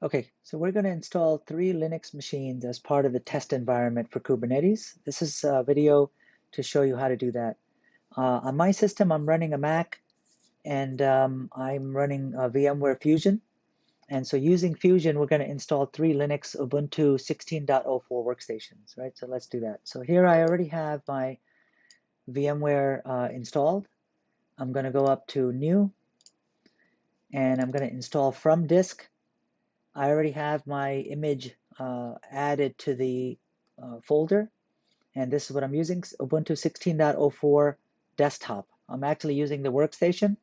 Okay, so we're going to install 3 Linux machines as part of the test environment for Kubernetes. This is a video to show you how to do that. On my system, I'm running a Mac, and I'm running VMware Fusion. And so using Fusion, we're going to install 3 Linux Ubuntu 16.04 workstations, right? So let's do that. So here I already have my VMware installed. I'm going to go up to New, and I'm going to install from disk. I already have my image added to the folder, and this is what I'm using, Ubuntu 16.04 desktop. I'm actually using the workstation.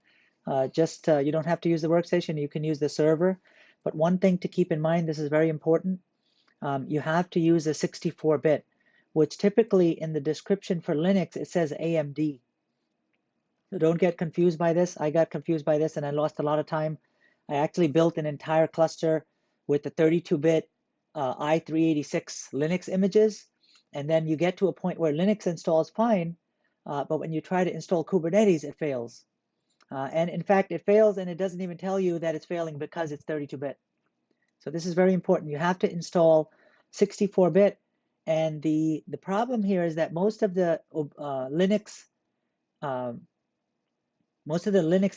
You don't have to use the workstation, you can use the server. But one thing to keep in mind, this is very important, you have to use a 64-bit, which typically in the description for Linux, it says AMD. So don't get confused by this. I got confused by this and I lost a lot of time. I actually built an entire cluster with the 32-bit i386 Linux images, and then you get to a point where Linux installs fine, but when you try to install Kubernetes, it fails. And in fact, it fails and it doesn't even tell you that it's failing because it's 32-bit. So this is very important. You have to install 64-bit, and the problem here is that most of the Linux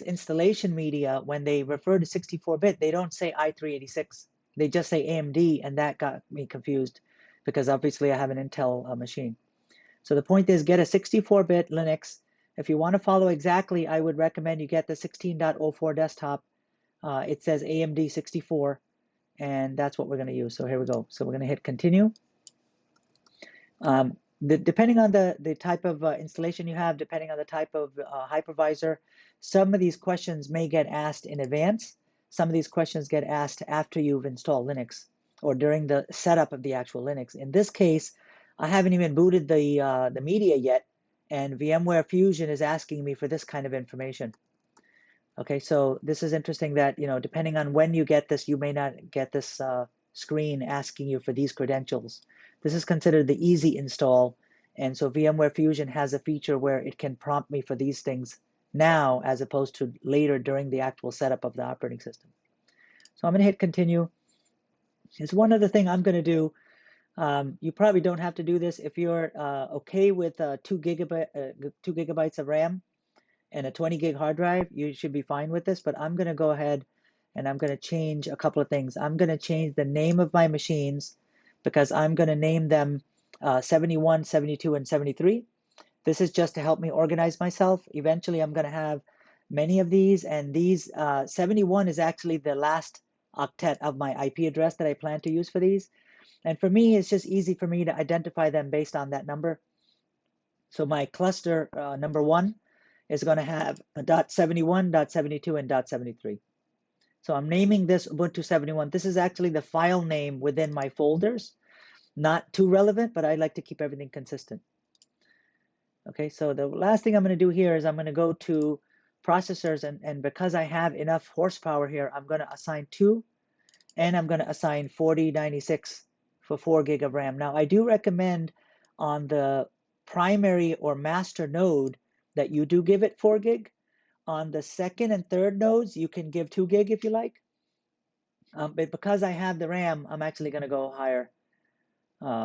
installation media, when they refer to 64-bit, they don't say i386. They just say AMD, and that got me confused because obviously I have an Intel machine. So the point is, get a 64-bit Linux. If you want to follow exactly, I would recommend you get the 16.04 desktop. It says AMD 64, and that's what we're going to use. So here we go. So we're going to hit continue. Depending on the type of installation you have, depending on the type of hypervisor, some of these questions may get asked in advance. Some of these questions get asked after you've installed Linux or during the setup of the actual Linux. In this case, I haven't even booted the media yet, and VMware Fusion is asking me for this kind of information. Okay, so this is interesting that, depending on when you get this, you may not get this screen asking you for these credentials. This is considered the easy install, and so VMware Fusion has a feature where it can prompt me for these things now as opposed to later during the actual setup of the operating system. So I'm going to hit continue. There's one other thing I'm going to do. You probably don't have to do this if you're okay with 2 gigabytes of RAM and a 20 gig hard drive. You should be fine with this, but I'm going to go ahead and I'm going to change a couple of things. I'm going to change the name of my machines because I'm going to name them 71, 72, and 73. This is just to help me organize myself. Eventually, I'm going to have many of these, and these 71 is actually the last octet of my IP address that I plan to use for these. And for me, it's just easy for me to identify them based on that number. So my cluster number 1 is going to have a .71, .72, and .73. So I'm naming this Ubuntu 71. This is actually the file name within my folders. Not too relevant, but I like to keep everything consistent. Okay, so the last thing I'm going to do here is I'm going to go to processors, and because I have enough horsepower here, I'm going to assign 2, and I'm going to assign 4096 for 4 gig of RAM. Now, I do recommend on the primary or master node that you do give it 4 gig. On the second and third nodes, you can give 2 gig if you like. But because I have the RAM, I'm actually going to go higher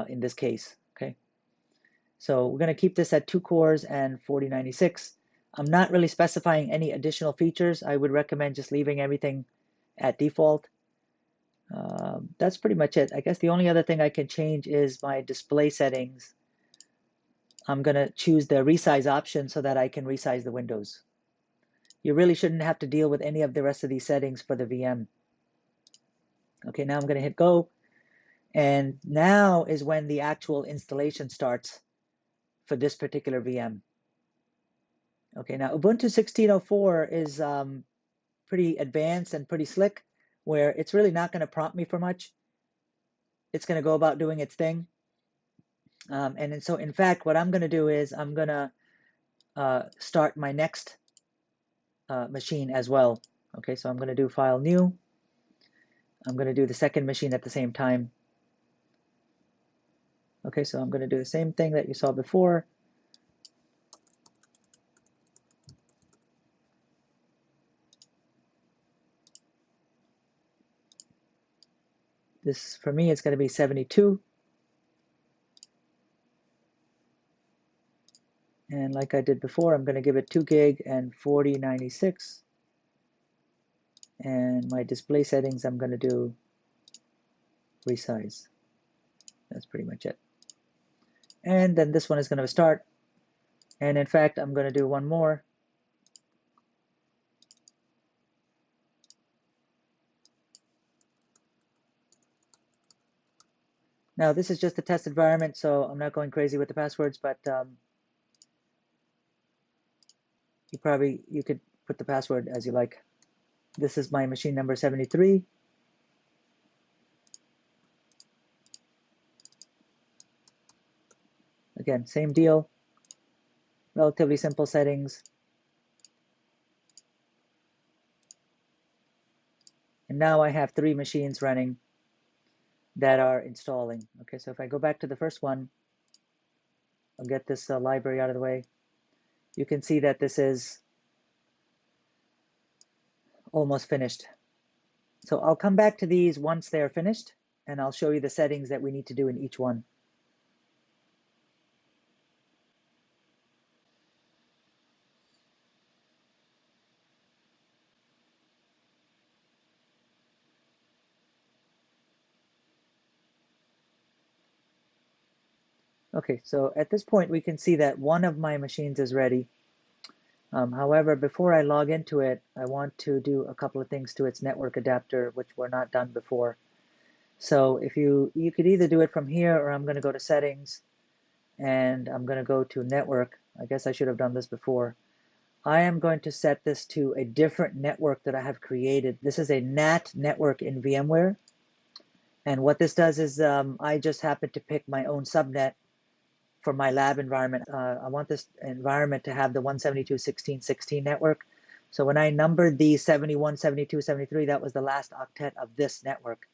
in this case. Okay. So we're going to keep this at 2 cores and 4096. I'm not really specifying any additional features. I would recommend just leaving everything at default. That's pretty much it. I guess the only other thing I can change is my display settings. I'm going to choose the resize option so that I can resize the windows. You really shouldn't have to deal with any of the rest of these settings for the VM. Okay, now I'm going to hit go. And now is when the actual installation starts for this particular VM. Okay, now Ubuntu 16.04 is pretty advanced and pretty slick, where it's really not going to prompt me for much. It's going to go about doing its thing. And so, in fact, what I'm going to do is I'm going to start my next machine as well. Okay, so I'm going to do File New. I'm going to do the second machine at the same time. Okay, so I'm going to do the same thing that you saw before. This, for me, it's going to be 72. And like I did before, I'm going to give it 2 gig and 4096. And my display settings, I'm going to do resize. That's pretty much it. And then this one is going to start. And in fact, I'm going to do one more. Now, this is just a test environment, so I'm not going crazy with the passwords, but you could put the password as you like. This is my machine number 73. Again, same deal. Relatively simple settings. And now I have 3 machines running that are installing. Okay, so if I go back to the first one, I'll get this library out of the way. You can see that this is almost finished. So I'll come back to these once they're finished, and I'll show you the settings that we need to do in each one. Okay, so at this point we can see that one of my machines is ready. However, before I log into it, I want to do a couple of things to its network adapter, which were not done before. So if you could either do it from here, or I'm going to go to settings, and I'm going to go to network. I guess I should have done this before. I am going to set this to a different network that I have created. This is a NAT network in VMware. And what this does is I just happen to pick my own subnet for my lab environment. I want this environment to have the 172.16.16 network. So when I numbered the 71, 72, 73, that was the last octet of this network.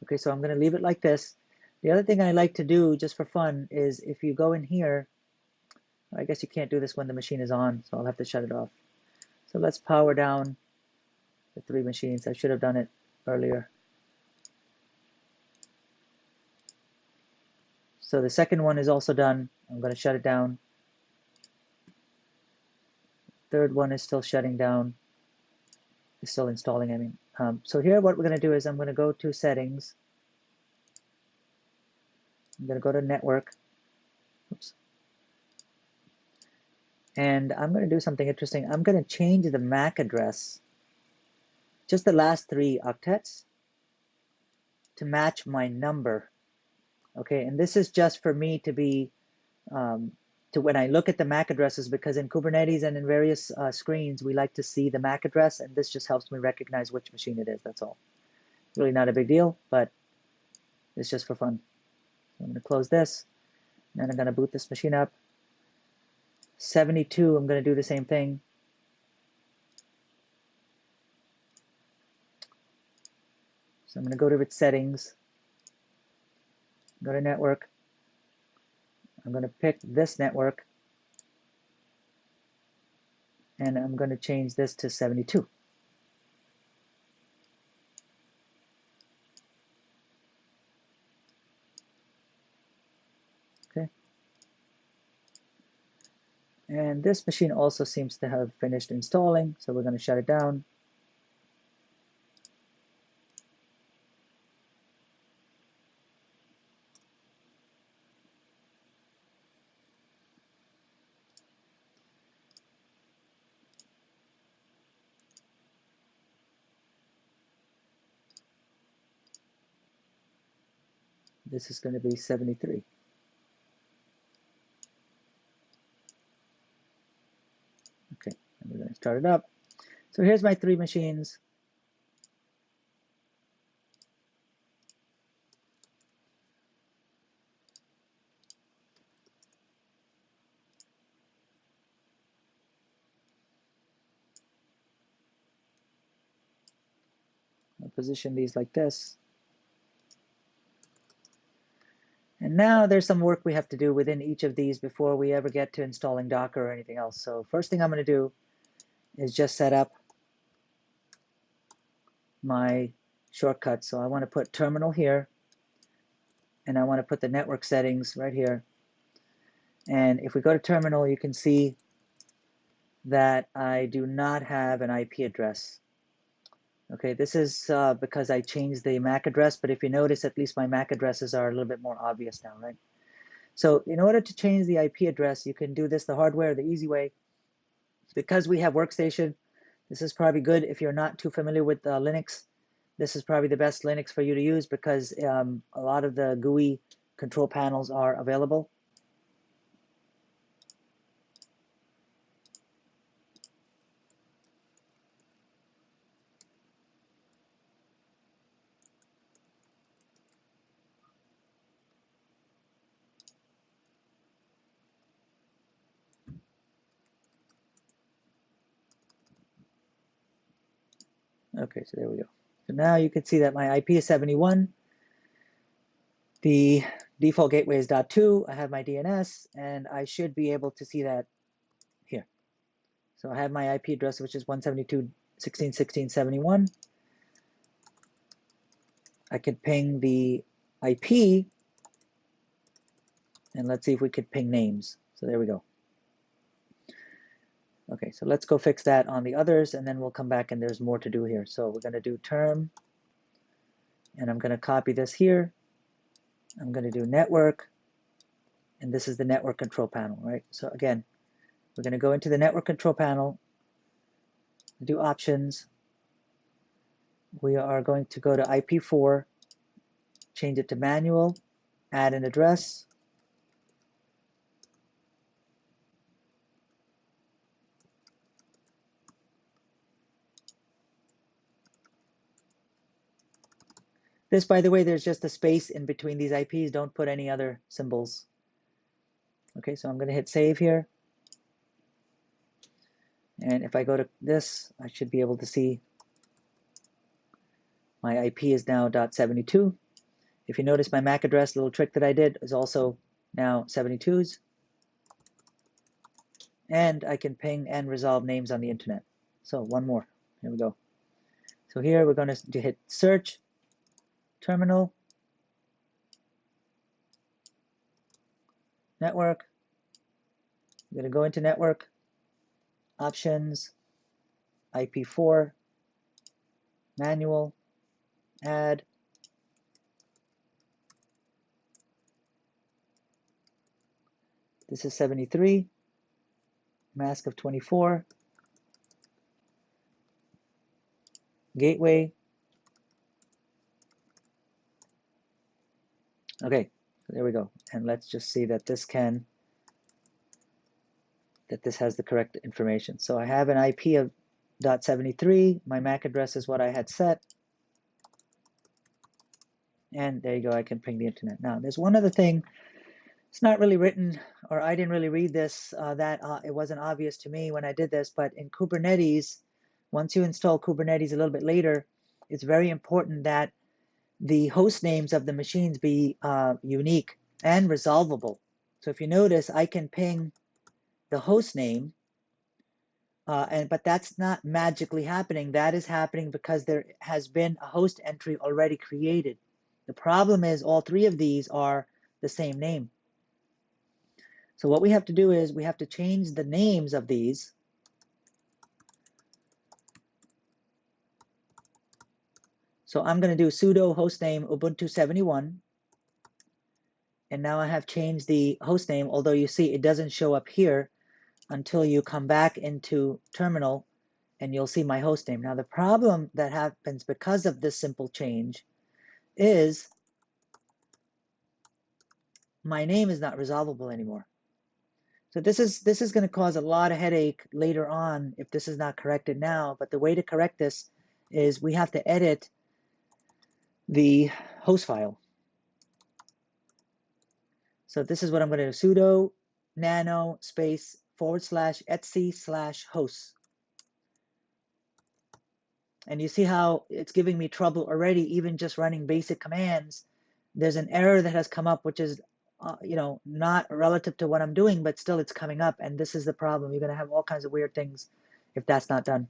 Okay, so I'm going to leave it like this. The other thing I like to do just for fun is if you go in here, I guess you can't do this when the machine is on, so I'll have to shut it off. So let's power down the 3 machines. I should have done it earlier. So the second one is also done. I'm going to shut it down. Third one is still shutting down. It's still installing, I mean. So here what we're going to do is I'm going to go to settings. I'm going to go to network. Oops. And I'm going to do something interesting. I'm going to change the MAC address, just the last 3 octets, to match my number. Okay, and this is just for me to be, to when I look at the MAC addresses, because in Kubernetes and in various screens, we like to see the MAC address, and this just helps me recognize which machine it is, that's all. Really not a big deal, but it's just for fun. So I'm going to close this, and then I'm going to boot this machine up. 72, I'm going to do the same thing. So I'm going to go to its settings, go to network. I'm going to pick this network, and I'm going to change this to 72. Okay. And this machine also seems to have finished installing, so we're going to shut it down. This is going to be 73. Okay, and we're going to start it up. So here's my 3 machines. I'll position these like this. And now there's some work we have to do within each of these before we ever get to installing Docker or anything else. So first thing I'm going to do is just set up my shortcut. So I want to put terminal here, and I want to put the network settings right here. And if we go to terminal, you can see that I do not have an IP address. Okay, this is because I changed the MAC address, but if you notice, at least my MAC addresses are a little bit more obvious now, right? So in order to change the IP address, you can do this the hard way or the easy way. Because we have Workstation, this is probably good if you're not too familiar with Linux. This is probably the best Linux for you to use because a lot of the GUI control panels are available. Okay, so there we go. So now you can see that my IP is 71. The default gateway is .2. I have my DNS, and I should be able to see that here. So I have my IP address, which is 172.16.16.71. I could ping the IP, and let's see if we could ping names. So there we go. Okay, so let's go fix that on the others, and then we'll come back and there's more to do here. So we're going to do term, and I'm going to copy this here. I'm going to do network, and this is the network control panel, right? So again, we're going to go into the network control panel, do options. We are going to go to IP4, change it to manual, add an address. This, by the way, there's just a space in between these IPs. Don't put any other symbols. Okay, so I'm going to hit save here. And if I go to this, I should be able to see my IP is now .72. If you notice my MAC address, little trick that I did, is also now 72s. And I can ping and resolve names on the internet. So one more. Here we go. So here we're going to hit search, terminal, network. I'm going to go into network, options, IP4, manual, add. This is 73, mask of 24, gateway. Okay, so there we go. And let's just see that this has the correct information. So I have an IP of .73. My MAC address is what I had set. And there you go, I can ping the internet. Now, there's one other thing. It's not really written, or I didn't really read this, it wasn't obvious to me when I did this, but in Kubernetes, once you install Kubernetes a little bit later, it's very important that the host names of the machines be unique and resolvable. So if you notice, I can ping the host name, but that's not magically happening. That is happening because there has been a host entry already created. The problem is all three of these are the same name. So what we have to do is we have to change the names of these. So I'm going to do sudo hostname Ubuntu 71. And now I have changed the hostname, although you see it doesn't show up here until you come back into terminal and you'll see my hostname. Now the problem that happens because of this simple change is my name is not resolvable anymore. So this is going to cause a lot of headache later on if this is not corrected now. But the way to correct this is we have to edit the host file. So this is what I'm going to do: sudo nano space /etc/hosts. And you see how it's giving me trouble already, even just running basic commands. There's an error that has come up, which is not relative to what I'm doing, but still it's coming up. And this is the problem. You're going to have all kinds of weird things if that's not done.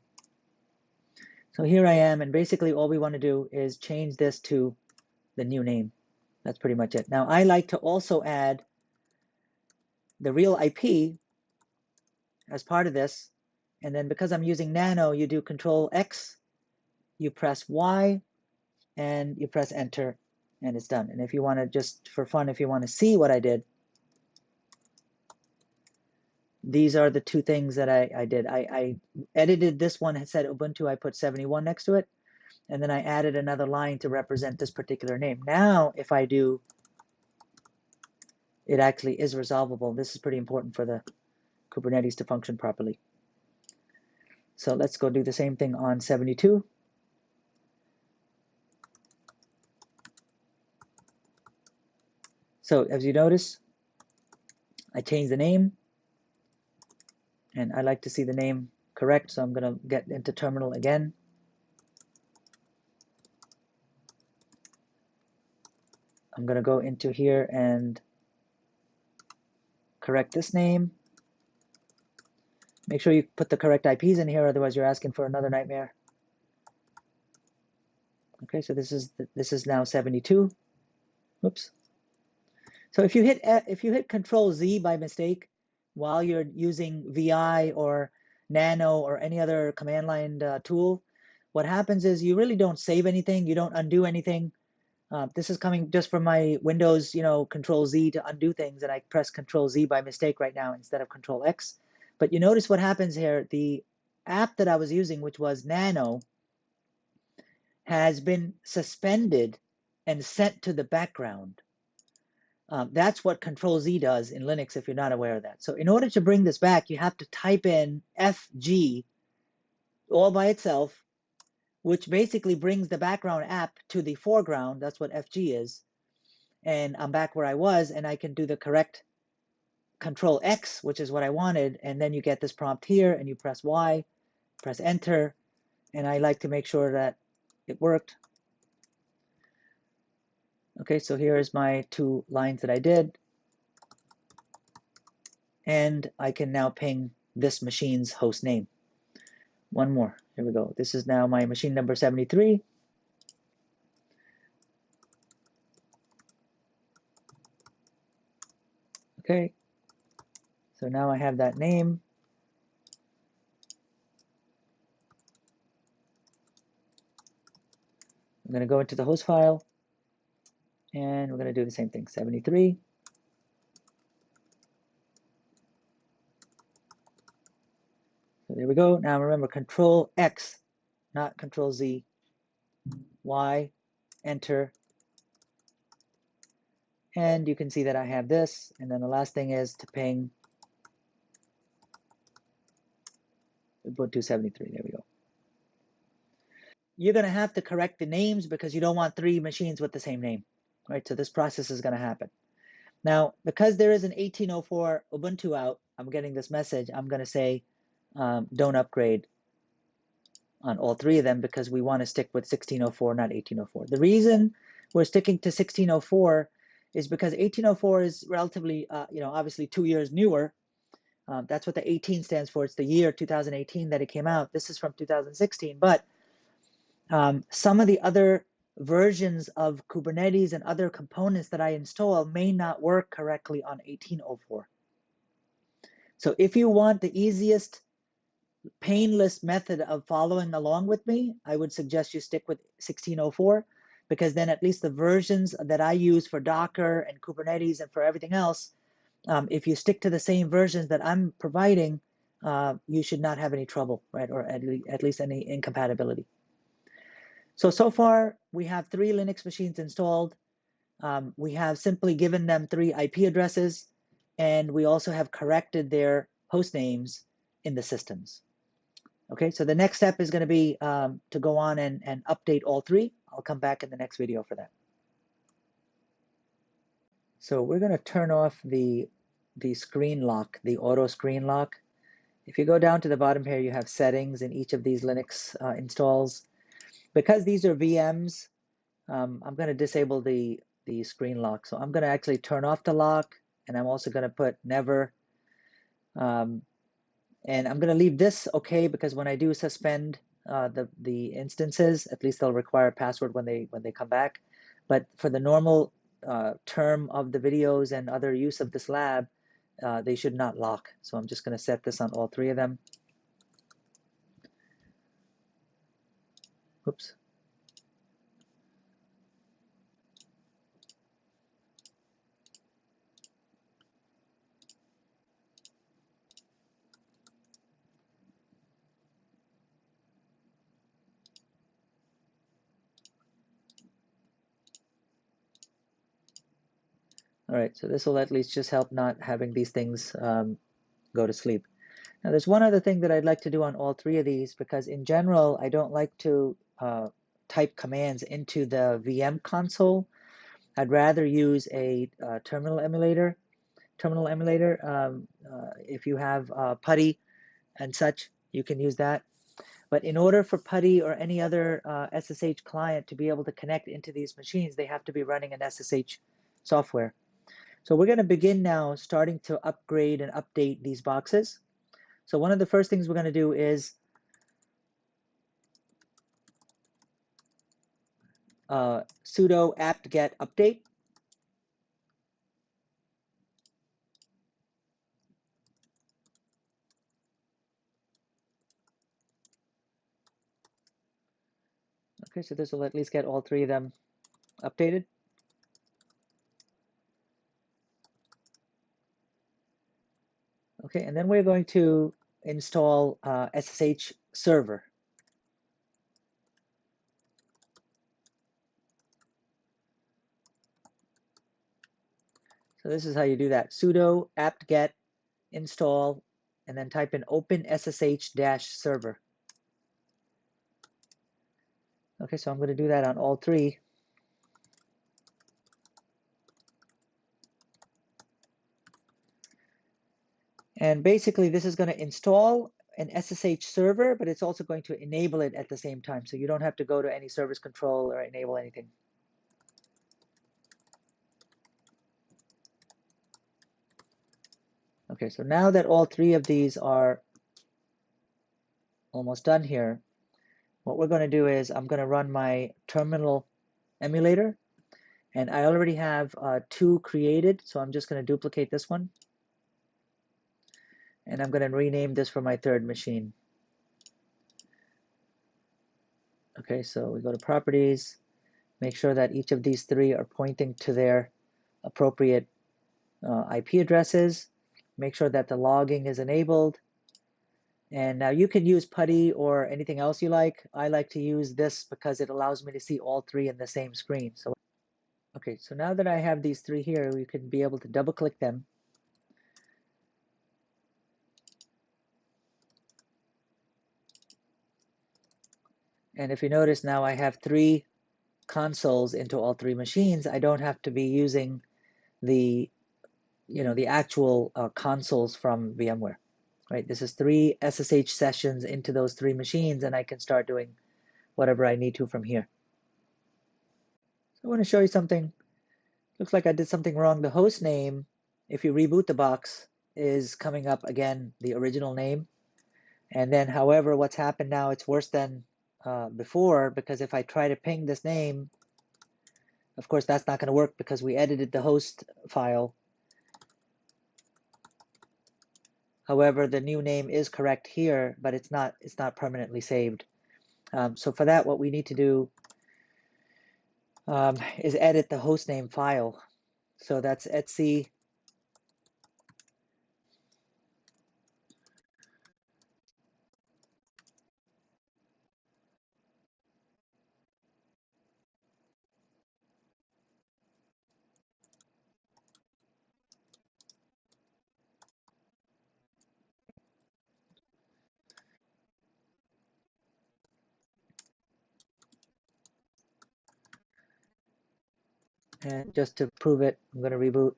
So here I am, and basically all we want to do is change this to the new name. That's pretty much it. Now I like to also add the real IP as part of this, and then because I'm using Nano, you do Control X, you press Y, and you press Enter, and it's done. And if you want to, just for fun, if you want to see what I did, these are the two things that I did. I edited this one, it said Ubuntu, I put 71 next to it, and then I added another line to represent this particular name. Now, if I do, it actually is resolvable. This is pretty important for the Kubernetes to function properly. So let's go do the same thing on 72. So as you notice, I changed the name, and I like to see the name correct, so I'm going to get into terminal again. I'm going to go into here and correct this name. Make sure you put the correct IPs in here, otherwise you're asking for another nightmare. Okay, so this is now 72. Oops. So if you hit Control Z by mistake while you're using VI or Nano or any other command line tool, what happens is you really don't save anything, you don't undo anything. This is coming just from my Windows, Control Z to undo things, and I press Control Z by mistake right now instead of Control X. But you notice what happens here. The app that I was using, which was Nano, has been suspended and sent to the background. That's what Control Z does in Linux if you're not aware of that. So in order to bring this back, you have to type in FG all by itself, which basically brings the background app to the foreground. That's what FG is. And I'm back where I was, and I can do the correct Control X, which is what I wanted, and then you get this prompt here, and you press Y, press Enter, and I like to make sure that it worked. Okay, so here's my 2 lines that I did, and I can now ping this machine's host name. One more, here we go. This is now my machine number 73. Okay, so now I have that name. I'm going to go into the host file, and we're going to do the same thing, 73. So there we go. Now remember, Control X, not Control Z. Y, Enter. And you can see that I have this. And then the last thing is to ping Ubuntu 73. There we go. You're going to have to correct the names because you don't want 3 machines with the same name, right? So this process is going to happen. Now, because there is an 1804 Ubuntu out, I'm getting this message. I'm going to say don't upgrade on all 3 of them because we want to stick with 1604, not 1804. The reason we're sticking to 1604 is because 1804 is relatively, obviously 2 years newer. That's what the 18 stands for. It's the year 2018 that it came out. This is from 2016, but some of the other versions of Kubernetes and other components that I install may not work correctly on 1804. So if you want the easiest, painless method of following along with me, I would suggest you stick with 1604, because then at least the versions that I use for Docker and Kubernetes and for everything else, if you stick to the same versions that I'm providing, you should not have any trouble, right? Or at least any incompatibility. So far, we have 3 Linux machines installed. We have simply given them 3 IP addresses, and we also have corrected their host names in the systems. Okay, so the next step is going to be to go on and update all 3. I'll come back in the next video for that. So we're going to turn off the screen lock, the auto screen lock. If you go down to the bottom here, you have settings in each of these Linux installs. Because these are VMs, I'm going to disable the screen lock. So I'm going to actually turn off the lock, and I'm also going to put never. And I'm going to leave this okay, because when I do suspend the instances. At least they'll require a password when they come back. But for the normal term of the videos and other use of this lab, they should not lock. So I'm just going to set this on all three of them. Oops. All right, so this will at least just help not having these things go to sleep. Now, there's one other thing that I'd like to do on all three of these, because in general, I don't like to type commands into the VM console. I'd rather use a terminal emulator. If you have PuTTY and such, you can use that. But in order for PuTTY or any other SSH client to be able to connect into these machines, they have to be running an SSH software. So we're going to begin now starting to upgrade and update these boxes. So one of the first things we're going to do is sudo apt-get update. Okay, so this will at least get all three of them updated. Okay, and then we're going to install SSH server. So this is how you do that. Sudo apt-get install, and then type in open SSH-server. Okay, so I'm going to do that on all three. And basically, this is going to install an SSH server, but it's also going to enable it at the same time. So you don't have to go to any service control or enable anything. Okay, so now that all three of these are almost done here, what we're going to do is I'm going to run my terminal emulator. And I already have two created, so I'm just going to duplicate this one. And I'm going to rename this for my third machine. Okay, so we go to properties, make sure that each of these three are pointing to their appropriate IP addresses, make sure that the logging is enabled. And now you can use PuTTY or anything else you like. I like to use this because it allows me to see all three in the same screen. So, okay, so now that I have these three here, we can be able to double click them. And if you notice now I have three consoles into all three machines. I don't have to be using the, the actual consoles from VMware, right? This is three SSH sessions into those three machines, and I can start doing whatever I need to from here. So I want to show you something. Looks like I did something wrong. The host name, if you reboot the box, is coming up again, the original name. And then, however, what's happened now, it's worse than before, because if I try to ping this name, of course, that's not going to work because we edited the host file. However, the new name is correct here, but it's not permanently saved. So for that, what we need to do is edit the hostname file. So that's etc. And just to prove it, I'm going to reboot.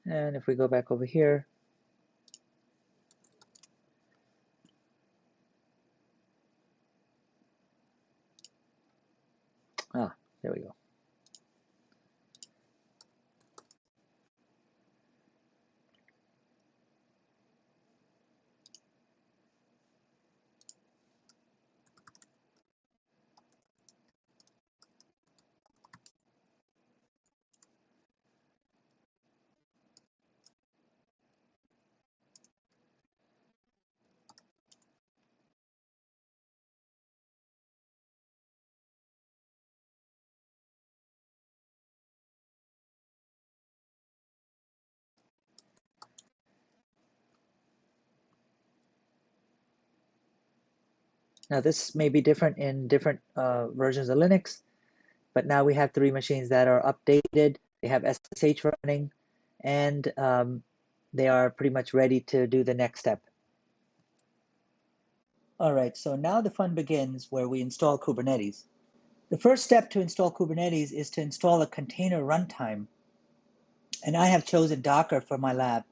And if we go back over here, Ah, there we go. Now this may be different in different versions of Linux, but now we have 3 machines that are updated. They have SSH running, and they are pretty much ready to do the next step. All right, so now the fun begins where we install Kubernetes. The first step to install Kubernetes is to install a container runtime, and I have chosen Docker for my lab.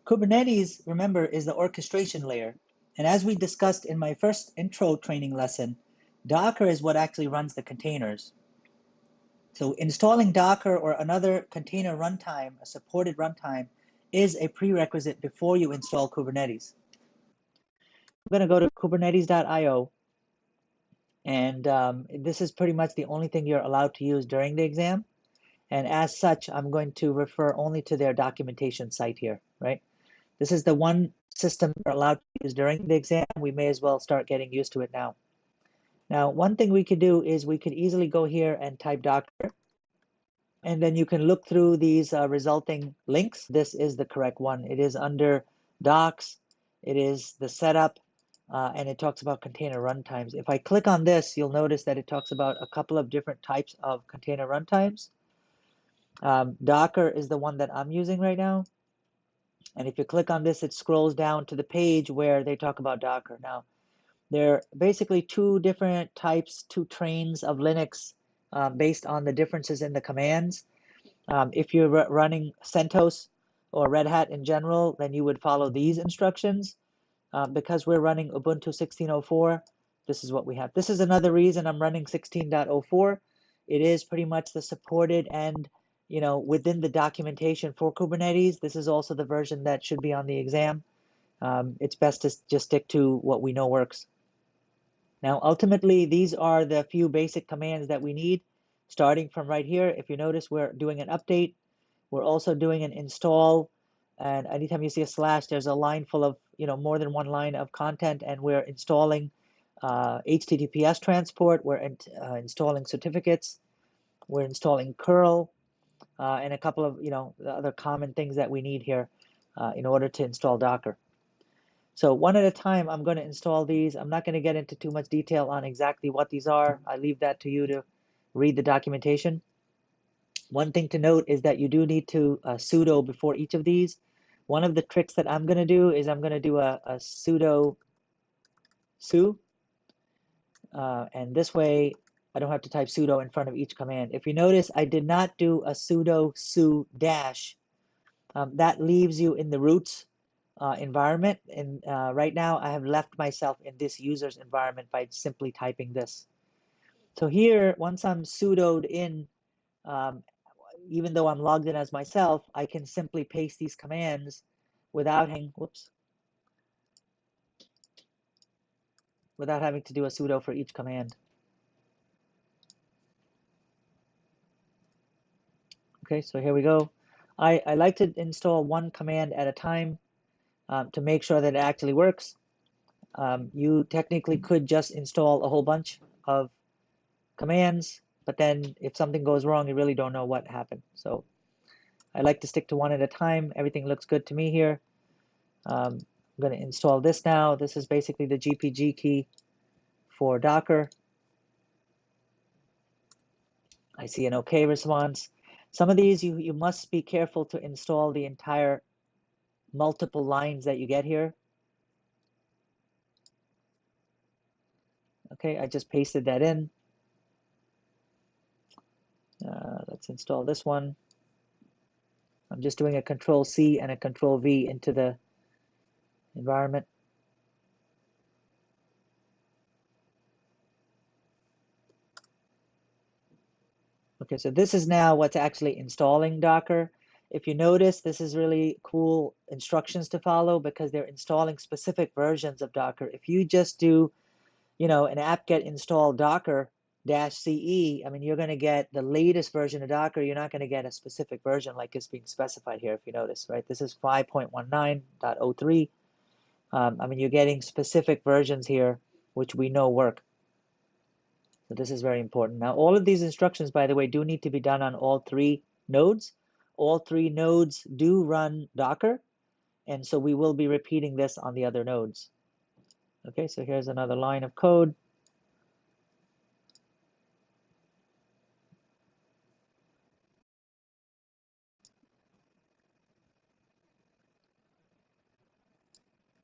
Kubernetes, remember, is the orchestration layer, and as we discussed in my first intro training lesson, Docker is what actually runs the containers. So installing Docker or another container runtime, a supported runtime, is a prerequisite before you install Kubernetes. I'm going to go to kubernetes.io, and this is pretty much the only thing you're allowed to use during the exam. And as such, I'm going to refer only to their documentation site here, right? This is the one system you're allowed to use during the exam. We may as well start getting used to it now. Now, one thing we could do is we could easily go here and type Docker, and then you can look through these resulting links. This is the correct one. It is under docs, it is the setup, and it talks about container runtimes. If I click on this, you'll notice that it talks about a couple of different types of container runtimes. Docker is the one that I'm using right now. And if you click on this, it scrolls down to the page where they talk about Docker. Now, there are basically 2 different types, 2 trains of Linux based on the differences in the commands. If you're running CentOS or Red Hat in general, then you would follow these instructions. Because we're running Ubuntu 16.04, this is what we have. This is another reason I'm running 16.04. It is pretty much the supported and within the documentation for Kubernetes. This is also the version that should be on the exam. It's best to just stick to what we know works. Now, ultimately, these are the few basic commands that we need, starting from right here. If you notice, we're doing an update. We're also doing an install. And anytime you see a slash, there's a line full of, more than one line of content. And we're installing HTTPS transport. We're installing certificates. We're installing curl and a couple of, the other common things that we need here in order to install Docker. So one at a time, I'm going to install these. I'm not going to get into too much detail on exactly what these are. I leave that to you to read the documentation. One thing to note is that you do need to sudo before each of these. One of the tricks that I'm going to do is I'm going to do a sudo su, and this way I don't have to type sudo in front of each command. If you notice, I did not do a sudo su dash. That leaves you in the roots environment, and right now I have left myself in this user's environment by simply typing this. So here, once I'm sudoed in, even though I'm logged in as myself, I can simply paste these commands without having to do a sudo for each command. Okay, so here we go. I like to install one command at a time to make sure that it actually works. You technically could just install a whole bunch of commands, but then if something goes wrong, you really don't know what happened. So I like to stick to one at a time. Everything looks good to me here. I'm going to install this now. This is basically the GPG key for Docker. I see an OK response. Some of these you must be careful to install the entire multiple lines that you get here. Okay, I just pasted that in. Let's install this one. I'm just doing a Control C and a Control V into the environment. Okay, so this is now what's actually installing Docker. If you notice, this is really cool instructions to follow because they're installing specific versions of Docker. If you just do, an apt-get install Docker -ce, I mean, you're going to get the latest version of Docker. You're not going to get a specific version like is being specified here, if you notice, right? This is 5.19.03. I mean, you're getting specific versions here, which we know work. So this is very important. Now, all of these instructions, by the way, do need to be done on all three nodes. All three nodes do run Docker, and so we will be repeating this on the other nodes. Okay, so here's another line of code.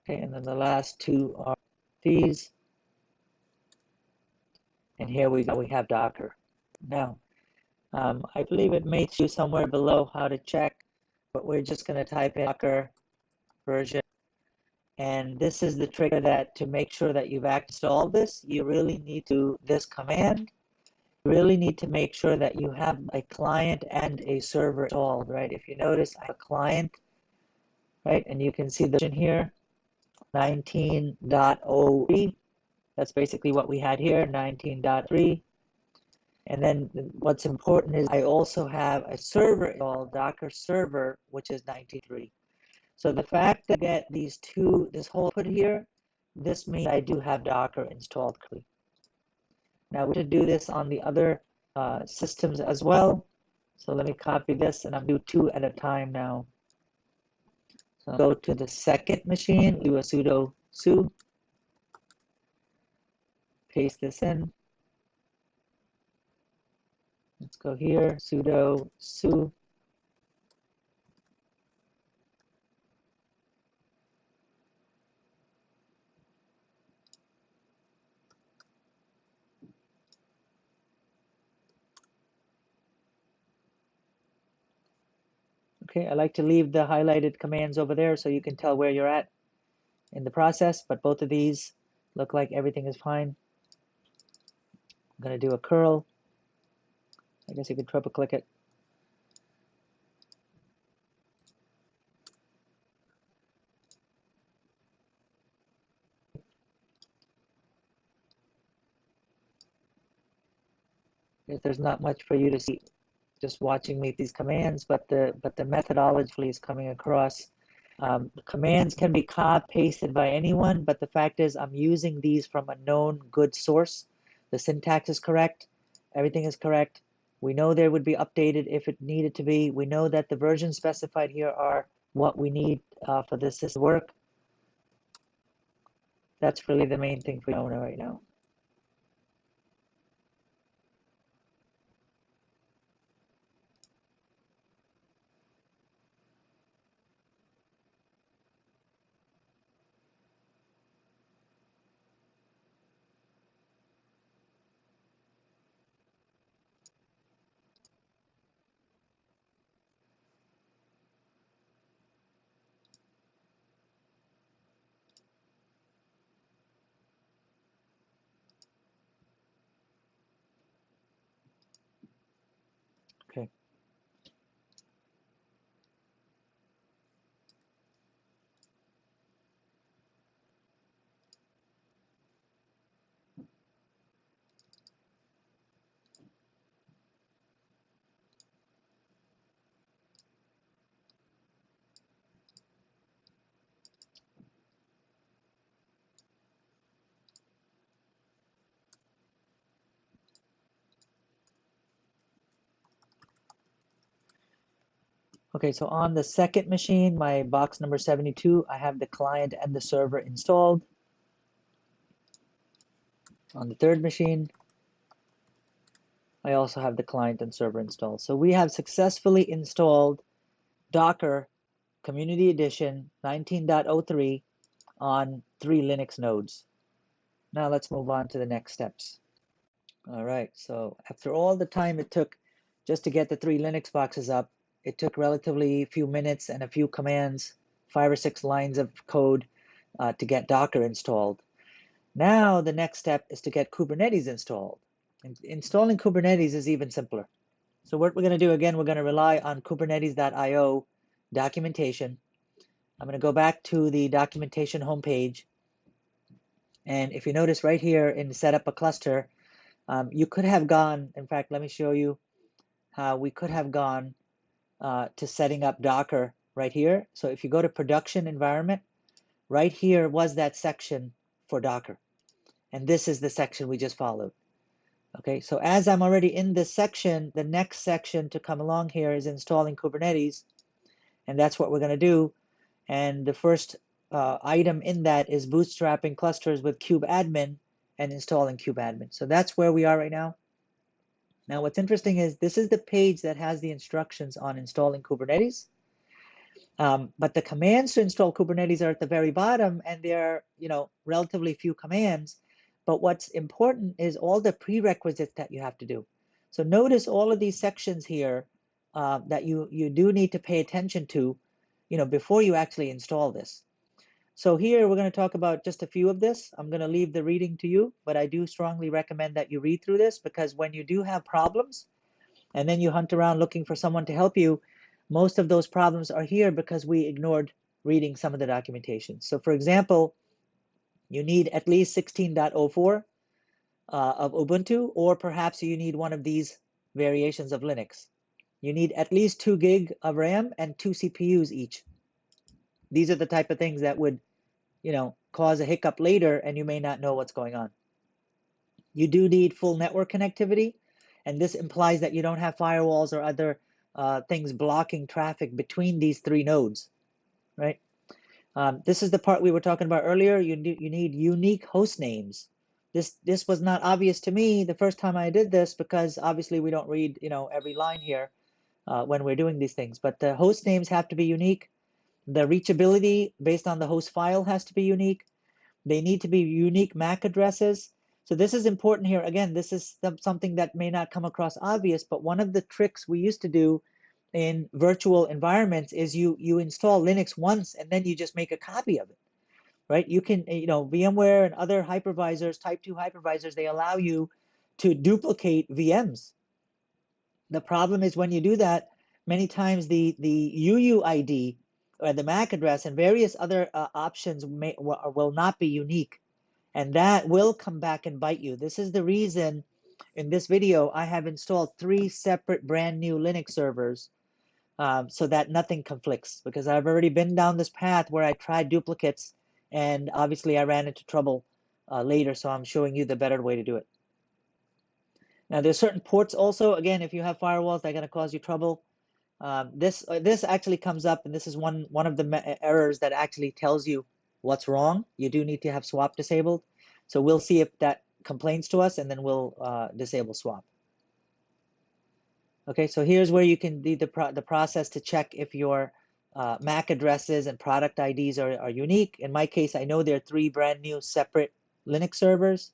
Okay, and then the last two are these. And here we go, we have Docker. Now, I believe it may show somewhere below how to check, but we're just going to type in Docker version. And this is the trigger that to make sure that you've installed this, you really need to this command. You really need to make sure that you have a client and a server installed, right? If you notice, I have a client, right? And you can see the version here, 19.03. That's basically what we had here, 19.3. And then what's important is I also have a server installed, Docker server, which is 19.3. So the fact that I get these two, this whole put here, this means I do have Docker installed correctly. Now we're going to do this on the other systems as well. So let me copy this, and I'm doing two at a time now. So I'll go to the second machine, do a sudo su, paste this in. Let's go here, sudo su. Okay, I like to leave the highlighted commands over there so you can tell where you're at in the process, but both of these look like everything is fine. I'm going to do a curl. I guess you could triple click it. There's not much for you to see just watching me these commands, but the methodology is coming across. Commands can be pasted by anyone, but the fact is I'm using these from a known good source. The syntax is correct. Everything is correct. We know they would be updated if it needed to be. We know that the versions specified here are what we need for this to work. That's really the main thing for the owner right now. Okay. Okay, so on the second machine, my box number 72, I have the client and the server installed. On the third machine, I also have the client and server installed. So we have successfully installed Docker Community Edition 19.03 on 3 Linux nodes. Now let's move on to the next steps. All right, so after all the time it took just to get the 3 Linux boxes up, it took relatively few minutes and a few commands, 5 or 6 lines of code to get Docker installed. Now the next step is to get Kubernetes installed. And installing Kubernetes is even simpler. So what we're going to do, again, we're going to rely on kubernetes.io documentation. I'm going to go back to the documentation homepage. And if you notice right here in set up a cluster, you could have gone, in fact, let me show you how we could have gone to setting up Docker right here. So if you go to production environment, right here was that section for Docker. And this is the section we just followed. Okay, so as I'm already in this section, the next section to come along here is installing Kubernetes. And that's what we're going to do. And the first item in that is bootstrapping clusters with kubeadmin and installing kubeadmin. So that's where we are right now. Now, what's interesting is this is the page that has the instructions on installing Kubernetes. But the commands to install Kubernetes are at the very bottom, and there are, relatively few commands. But what's important is all the prerequisites that you have to do. So notice all of these sections here that you do need to pay attention to, before you actually install this. So here we're going to talk about just a few of this. I'm going to leave the reading to you, but I do strongly recommend that you read through this, because when you do have problems and then you hunt around looking for someone to help you, most of those problems are here because we ignored reading some of the documentation. So for example, you need at least 16.04 of Ubuntu, or perhaps you need one of these variations of Linux. You need at least 2 gig of RAM and 2 CPUs each. These are the type of things that would, cause a hiccup later, and you may not know what's going on. You do need full network connectivity, and this implies that you don't have firewalls or other things blocking traffic between these 3 nodes, right? This is the part we were talking about earlier. You need unique host names. This was not obvious to me the first time I did this, because obviously we don't read, every line here when we're doing these things. But the host names have to be unique. The reachability based on the host file has to be unique. They need to be unique MAC addresses. So this is important here. Again, this is something that may not come across obvious, but one of the tricks we used to do in virtual environments is you install Linux once and then you just make a copy of it, right? You can, VMware and other hypervisors, type 2 hypervisors, they allow you to duplicate VMs. The problem is when you do that, many times the UUID or the MAC address and various other options will not be unique. And that will come back and bite you. This is the reason in this video I have installed 3 separate brand new Linux servers so that nothing conflicts, because I've already been down this path where I tried duplicates, and obviously I ran into trouble later, so I'm showing you the better way to do it. Now there's certain ports also. Again, if you have firewalls, they're going to cause you trouble. This actually comes up, and this is one of the errors that actually tells you what's wrong. You do need to have swap disabled. So we'll see if that complains to us, and then we'll disable swap. Okay, so here's where you can do the process to check if your MAC addresses and product IDs are unique. In my case, I know there are 3 brand new separate Linux servers.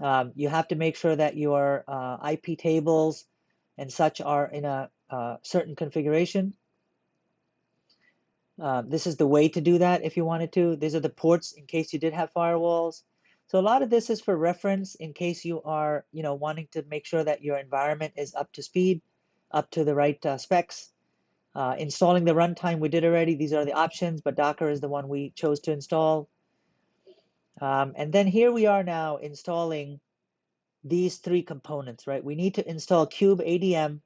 You have to make sure that your IP tables and such are in a certain configuration. This is the way to do that if you wanted to. These are the ports in case you did have firewalls. So a lot of this is for reference in case you are, wanting to make sure that your environment is up to speed, up to the right specs. Installing the runtime we did already. These are the options, but Docker is the one we chose to install. And then here we are now installing these 3 components, right? We need to install kubeadm,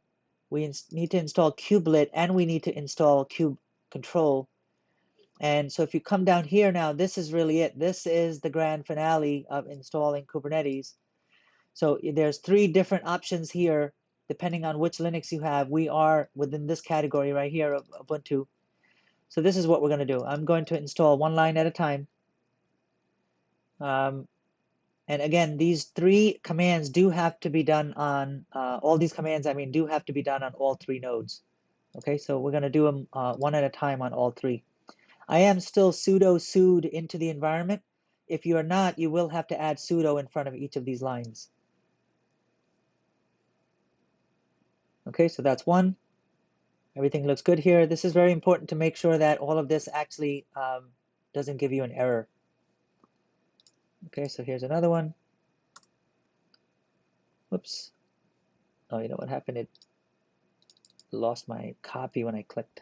we need to install kubelet, and we need to install kubecontrol. And so if you come down here now, this is really it. This is the grand finale of installing Kubernetes. So there's 3 different options here, depending on which Linux you have. We are within this category right here of Ubuntu. So this is what we're going to do. I'm going to install 1 line at a time. And again, these 3 commands do have to be done on, all these commands, do have to be done on all 3 nodes. Okay, so we're going to do them one at a time on all 3. I am still sudo sudo into the environment. If you are not, you will have to add sudo in front of each of these lines. Okay, so that's 1. Everything looks good here. This is very important to make sure that all of this actually doesn't give you an error. Okay, so here's another one. Whoops. Oh, you know what happened? It lost my copy when I clicked.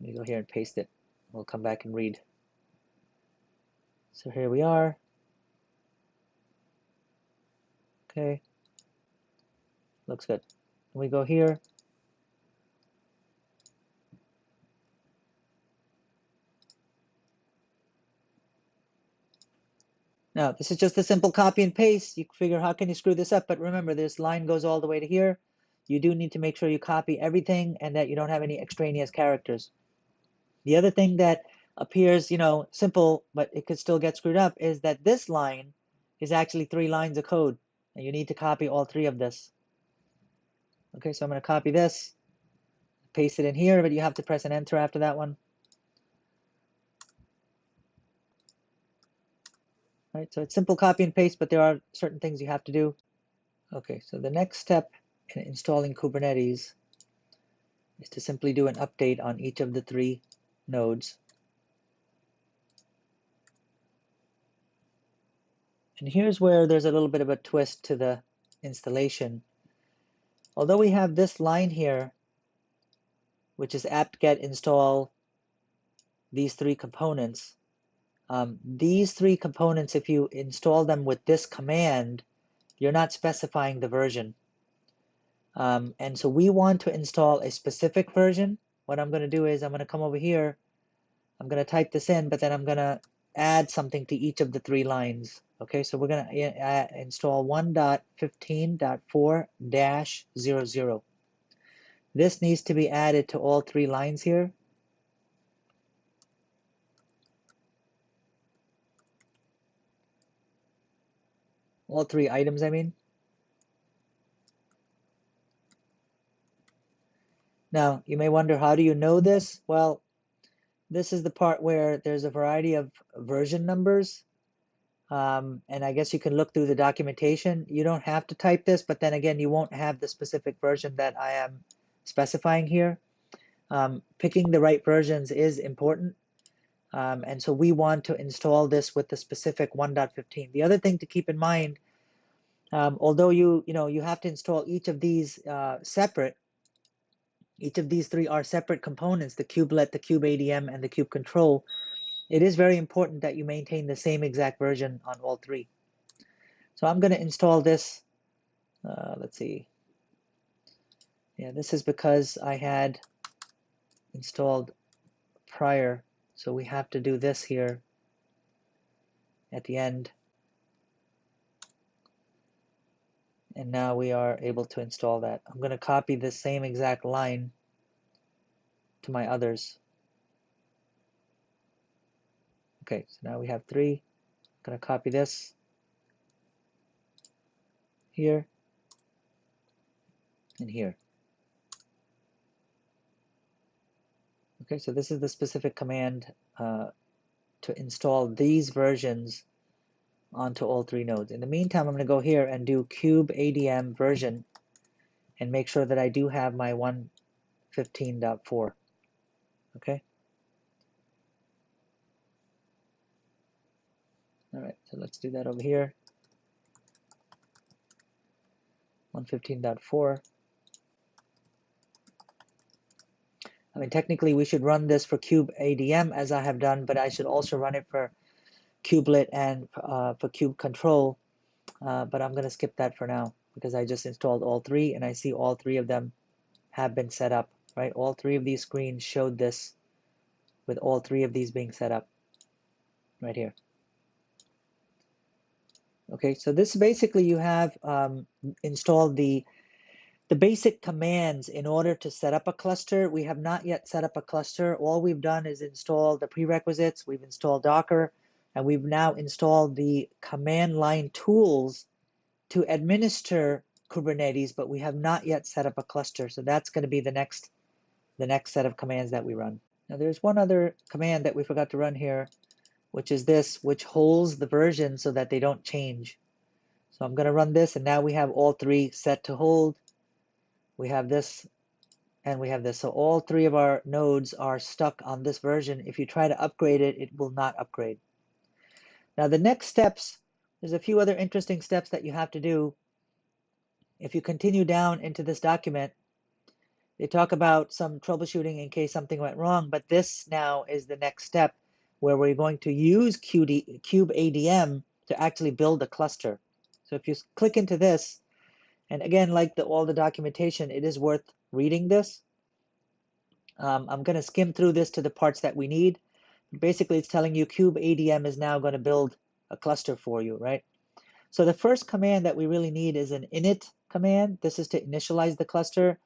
Let me go here and paste it. We'll come back and read. So here we are. Okay. Looks good. We go here. Now, this is just a simple copy and paste. You figure, how can you screw this up? But remember, this line goes all the way to here. You do need to make sure you copy everything and that you don't have any extraneous characters. The other thing that appears, simple, but it could still get screwed up, is that this line is actually 3 lines of code, and you need to copy all 3 of this. Okay, so I'm going to copy this, paste it in here, but you have to press an enter after that one. Right, so it's simple copy and paste, but there are certain things you have to do. Okay, so the next step in installing Kubernetes is to simply do an update on each of the 3 nodes. And here's where there's a little bit of a twist to the installation. Although we have this line here, which is apt-get install these 3 components, these 3 components, if you install them with this command, you're not specifying the version. And so we want to install a specific version. What I'm going to do is I'm going to come over here, I'm going to type this in, but then I'm going to add something to each of the 3 lines. Okay, so we're going to install 1.15.4-00. This needs to be added to all 3 lines here. All 3 items, I mean. Now, you may wonder, how do you know this? Well, this is the part where there's a variety of version numbers. And I guess you can look through the documentation. You don't have to type this, but then again, you won't have the specific version that I am specifying here. Picking the right versions is important. And so we want to install this with the specific 1.15. The other thing to keep in mind, although you have to install each of these separate, each of these 3 are separate components, the kubelet, the kubeadm, and the kube control. It is very important that you maintain the same exact version on all 3. So I'm going to install this. Let's see. Yeah, this is because I had installed prior. So we have to do this here at the end. And now we are able to install that. I'm going to copy this same exact line to my others. Okay, so now we have 3. I'm going to copy this here and here. Okay, so this is the specific command to install these versions onto all 3 nodes. In the meantime, I'm going to go here and do kubeadm version and make sure that I do have my 1.15.4. Okay. All right, so let's do that over here. 1.15.4. I mean, technically we should run this for kubeadm as I have done, but I should also run it for kubelet and for kube control. But I'm going to skip that for now because I just installed all 3 and I see all 3 of them have been set up, right? All 3 of these screens showed this with all 3 of these being set up right here. Okay, so this basically you have installed the basic commands in order to set up a cluster. We have not yet set up a cluster. All we've done is install the prerequisites. We've installed Docker, and we've now installed the command line tools to administer Kubernetes, but we have not yet set up a cluster. So that's going to be the next set of commands that we run. Now there's one other command that we forgot to run here, which is this, which holds the version so that they don't change. So I'm going to run this, and now we have all 3 set to hold. We have this, and we have this. So all 3 of our nodes are stuck on this version. If you try to upgrade it, it will not upgrade. Now the next steps, there's a few other interesting steps that you have to do. if you continue down into this document, they talk about some troubleshooting in case something went wrong, but this now is the next step where we're going to use kubeadm to actually build a cluster. So if you click into this, and again, like all the documentation, it is worth reading this. I'm going to skim through this to the parts that we need. Basically, it's telling you kubeadm is now going to build a cluster for you, right? So the first command that we really need is an init command. This is to initialize the cluster.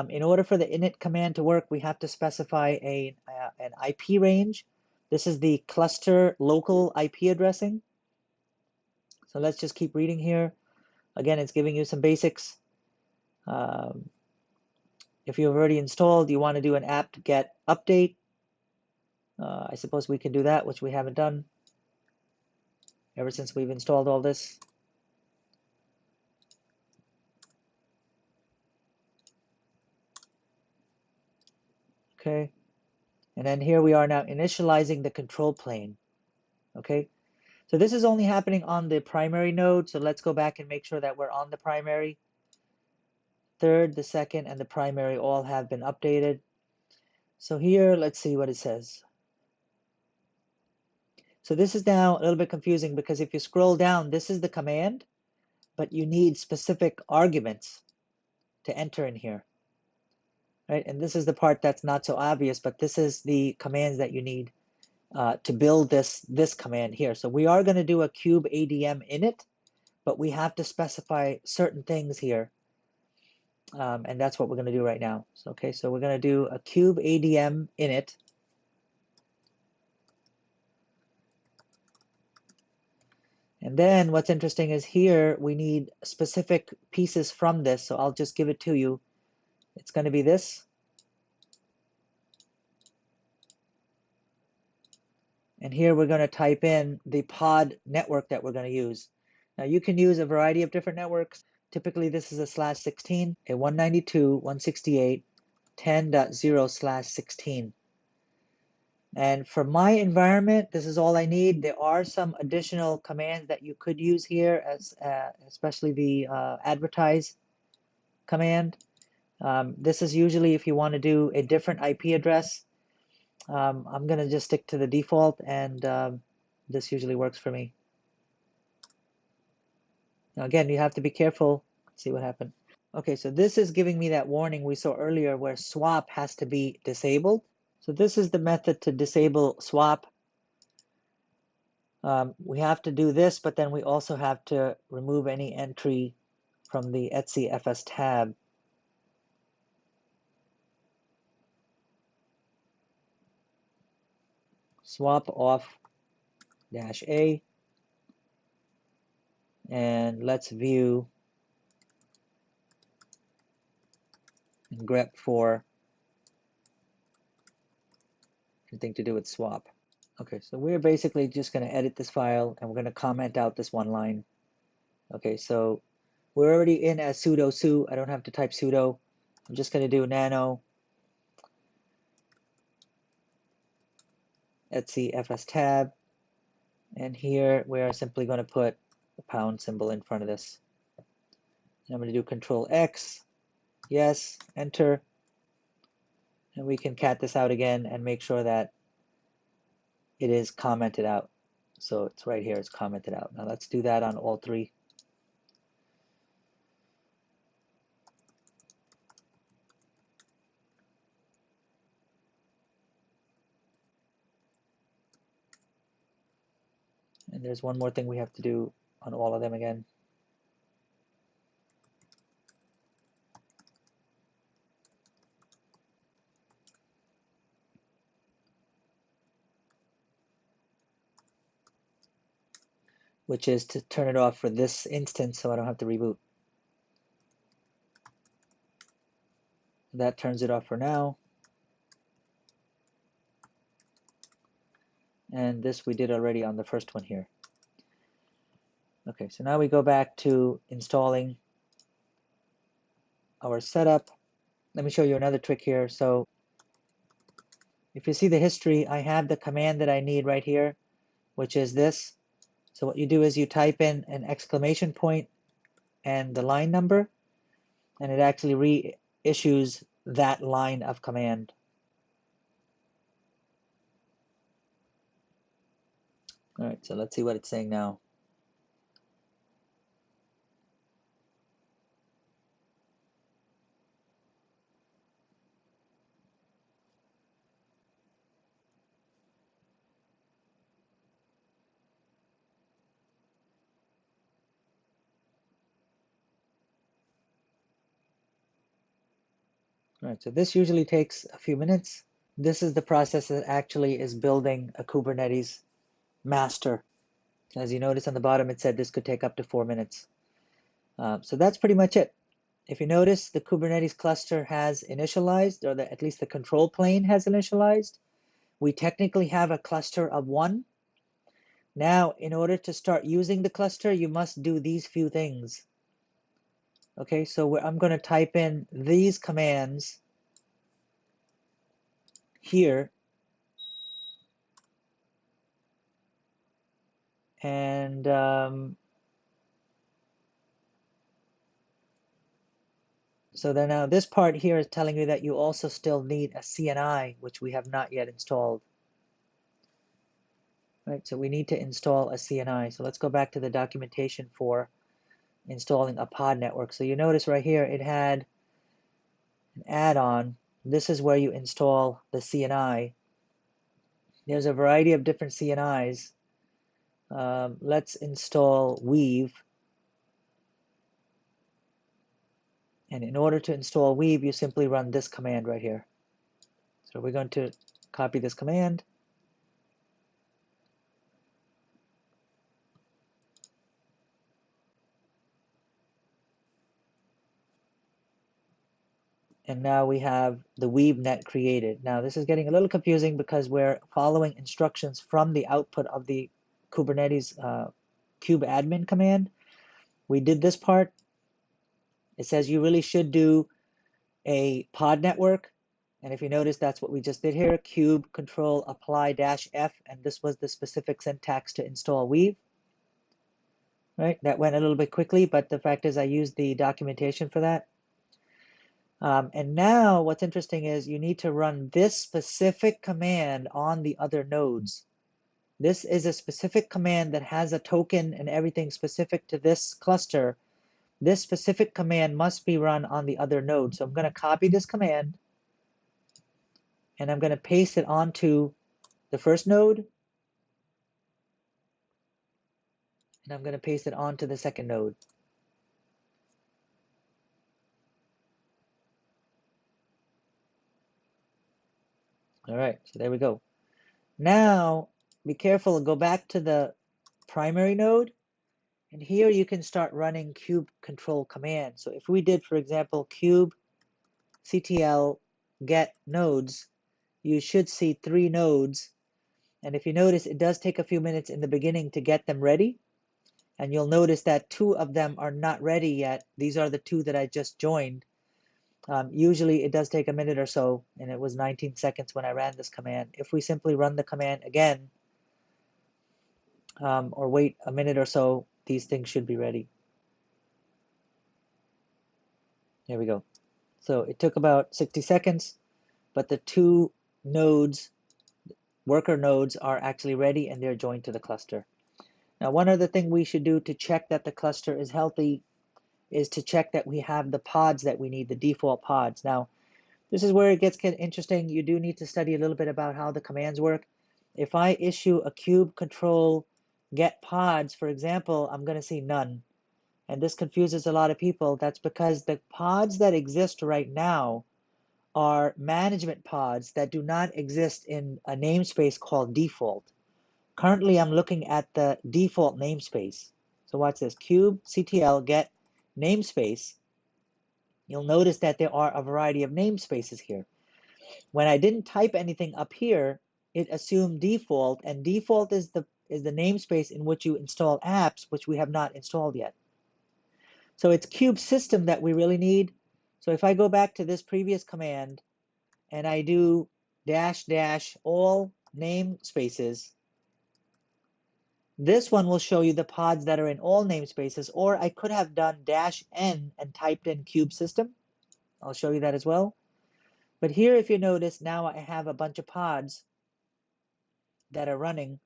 In order for the init command to work, we have to specify an IP range. This is the cluster local IP addressing. So let's just keep reading here. Again, it's giving you some basics. If you've already installed, you want to do an apt get update. I suppose we can do that, which we haven't done ever since we've installed all this. Okay, and then here we are now initializing the control plane. Okay, so this is only happening on the primary node, so let's go back and make sure that we're on the primary. Third, the second, and the primary all have been updated. So here, let's see what it says. So this is now a little bit confusing because if you scroll down, this is the command, but you need specific arguments to enter in here. Right, and this is the part that's not so obvious, but this is the commands that you need to build this command here. So we are going to do a kubeadm init, but we have to specify certain things here, and that's what we're going to do right now. So, okay, so we're going to do a kubeadm init, and then what's interesting is here we need specific pieces from this. So I'll just give it to you. It's going to be this. And here we're going to type in the pod network that we're going to use. Now you can use a variety of different networks. Typically this is a /16, a 192.168.10.0/16. And for my environment, this is all I need. There are some additional commands that you could use here, as especially the advertise command. This is usually if you want to do a different IP address. I'm going to just stick to the default, and this usually works for me. Now again, you have to be careful. Let's see what happened. Okay, so this is giving me that warning we saw earlier where swap has to be disabled. So this is the method to disable swap. We have to do this, but then we also have to remove any entry from the etc fs tab. Swap off -A, and let's view and grep for anything to do with swap. Okay, so we're basically just going to edit this file and we're going to comment out this one line. Okay, so we're already in as sudo su. I don't have to type sudo. I'm just going to do nano etc fs tab, and here we are simply going to put the pound symbol in front of this. And I'm going to do Control X, yes, enter, and we can cat this out again and make sure that it is commented out. So it's right here, it's commented out. Now let's do that on all three. And there's one more thing we have to do on all of them again. Which is to turn it off for this instance so I don't have to reboot. That turns it off for now. And this we did already on the first one here. Okay, so now we go back to installing our setup. Let me show you another trick here. So if you see the history, I have the command that I need right here, which is this. So what you do is you type in an exclamation point and the line number, and it actually reissues that line of command. All right, so let's see what it's saying now. All right, so this usually takes a few minutes. This is the process that actually is building a Kubernetes master. As you notice on the bottom, it said this could take up to 4 minutes. So that's pretty much it. If you notice, the Kubernetes cluster has initialized, or at least the control plane has initialized. We technically have a cluster of 1. Now, in order to start using the cluster, you must do these few things. Okay, so I'm going to type in these commands here, and so then now this part here is telling you that you also still need a CNI, which we have not yet installed. Right, so we need to install a CNI. So let's go back to the documentation for installing a pod network. So you notice right here it had an add-on. This is where you install the CNI. There's a variety of different CNIs. Let's install Weave. And in order to install Weave, you simply run this command right here. So we're going to copy this command. And now we have the Weave net created. Now this is getting a little confusing because we're following instructions from the output of the Kubernetes kubeadmin command. We did this part. It says you really should do a pod network. And if you notice, that's what we just did here, kube control apply -F, and this was the specific syntax to install Weave. Right, that went a little bit quickly, but the fact is I used the documentation for that. And now what's interesting is you need to run this specific command on the other nodes. This is a specific command that has a token and everything specific to this cluster. This specific command must be run on the other node. So I'm going to copy this command and I'm going to paste it onto the first node. And I'm going to paste it onto the second node. All right, so there we go. Now, be careful, go back to the primary node, and here you can start running kube control commands. So if we did, for example, kube CTL get nodes, you should see 3 nodes. And if you notice, it does take a few minutes in the beginning to get them ready. And you'll notice that 2 of them are not ready yet. These are the 2 that I just joined. Usually it does take a minute or so, and it was 19 seconds when I ran this command. If we simply run the command again, or wait a minute or so, these things should be ready. There we go. So it took about 60 seconds, but the 2 nodes, worker nodes, are actually ready and they're joined to the cluster. Now, one other thing we should do to check that the cluster is healthy is to check that we have the pods that we need, the default pods. Now, this is where it gets interesting. You do need to study a little bit about how the commands work. If I issue a kube control get pods, for example, I'm going to see none. And this confuses a lot of people. That's because the pods that exist right now are management pods that do not exist in a namespace called default. Currently, I'm looking at the default namespace. So watch this, kube CTL get namespace. You'll notice that there are a variety of namespaces here. When I didn't type anything up here, it assumed default, and default is the namespace in which you install apps, which we have not installed yet. So it's kube system that we really need. So if I go back to this previous command and I do -- all namespaces, This one will show you the pods that are in all namespaces, or I could have done -n and typed in cube system. I'll show you that as well. But here, if you notice, now I have a bunch of pods that are running,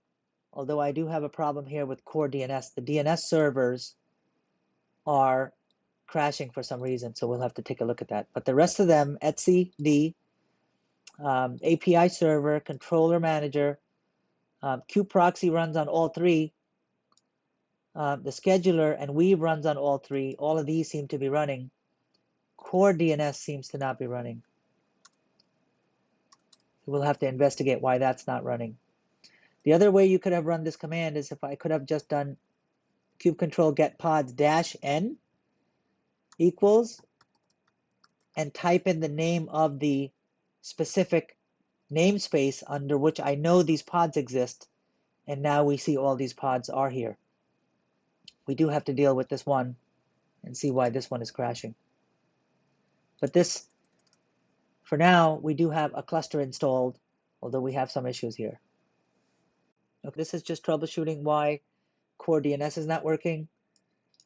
although I do have a problem here with core DNS. The DNS servers are crashing for some reason, so we'll have to take a look at that. But the rest of them, etcd, API server, controller manager, kubeproxy runs on all three, the scheduler and Weave runs on all three. All of these seem to be running. Core DNS seems to not be running. We'll have to investigate why that's not running. The other way you could have run this command is if I could have just done kubecontrol get pods -n equals and type in the name of the specific namespace under which I know these pods exist, and now we see all these pods are here. We do have to deal with this one and see why this one is crashing. But this, for now, we do have a cluster installed, although we have some issues here. Okay, this is just troubleshooting why core DNS is not working.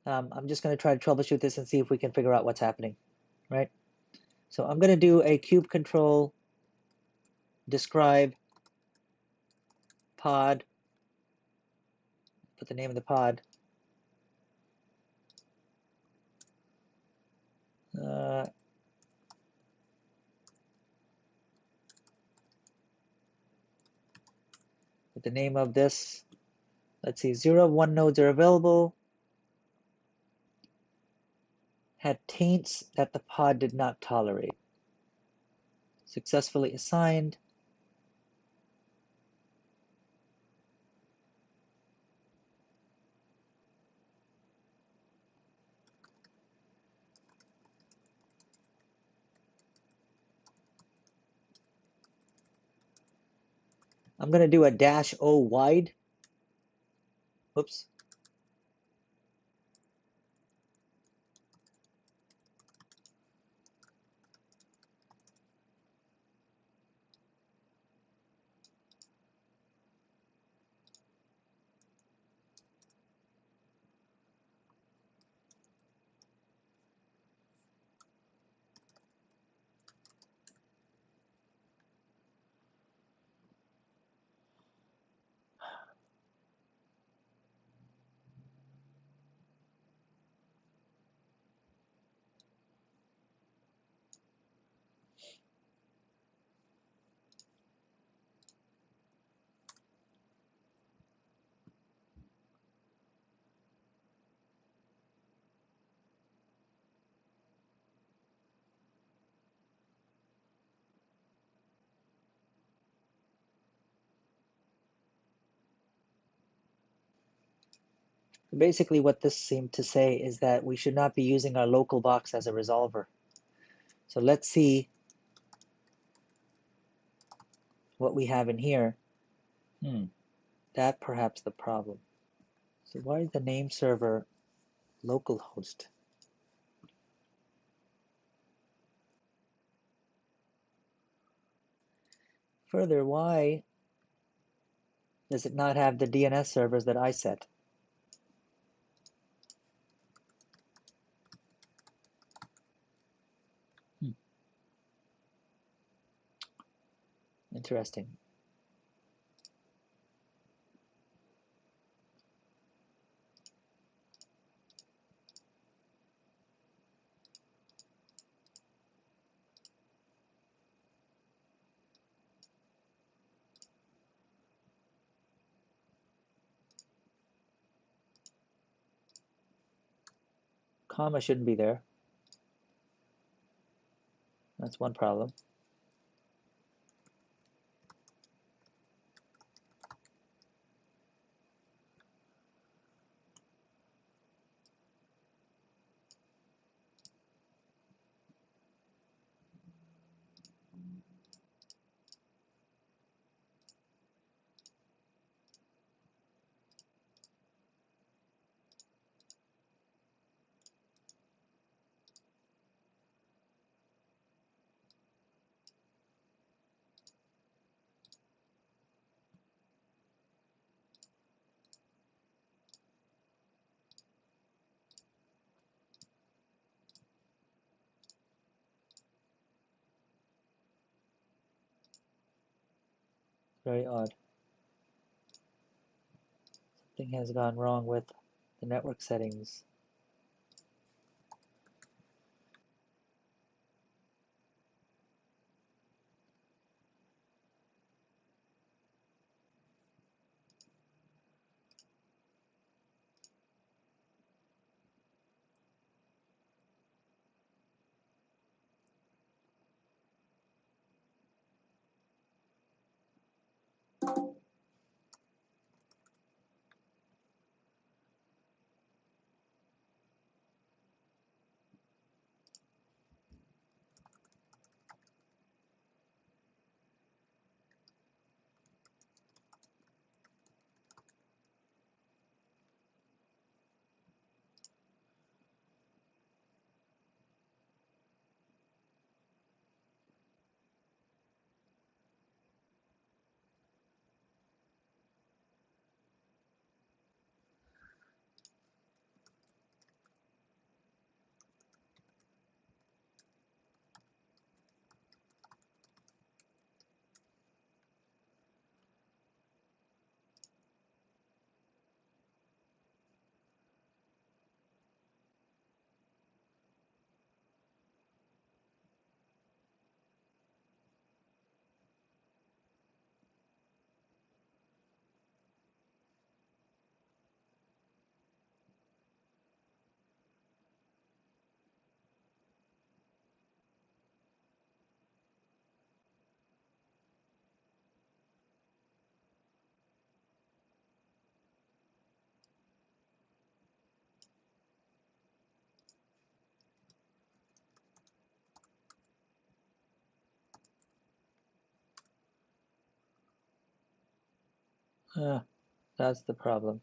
I'm just going to try to troubleshoot this and see if we can figure out what's happening, right? So I'm going to do a kubecontrol describe pod, put the name of the pod. With the name of this, let's see, 0, 1 nodes are available. Had taints that the pod did not tolerate. Successfully assigned. I'm going to do a -o wide. Oops. Basically, what this seemed to say is that we should not be using our local box as a resolver. So let's see what we have in here. That perhaps the problem. So why is the name server localhost? Further, why does it not have the DNS servers that I set? Interesting. Comma shouldn't be there. That's one problem. Very odd. Something has gone wrong with the network settings. That's the problem.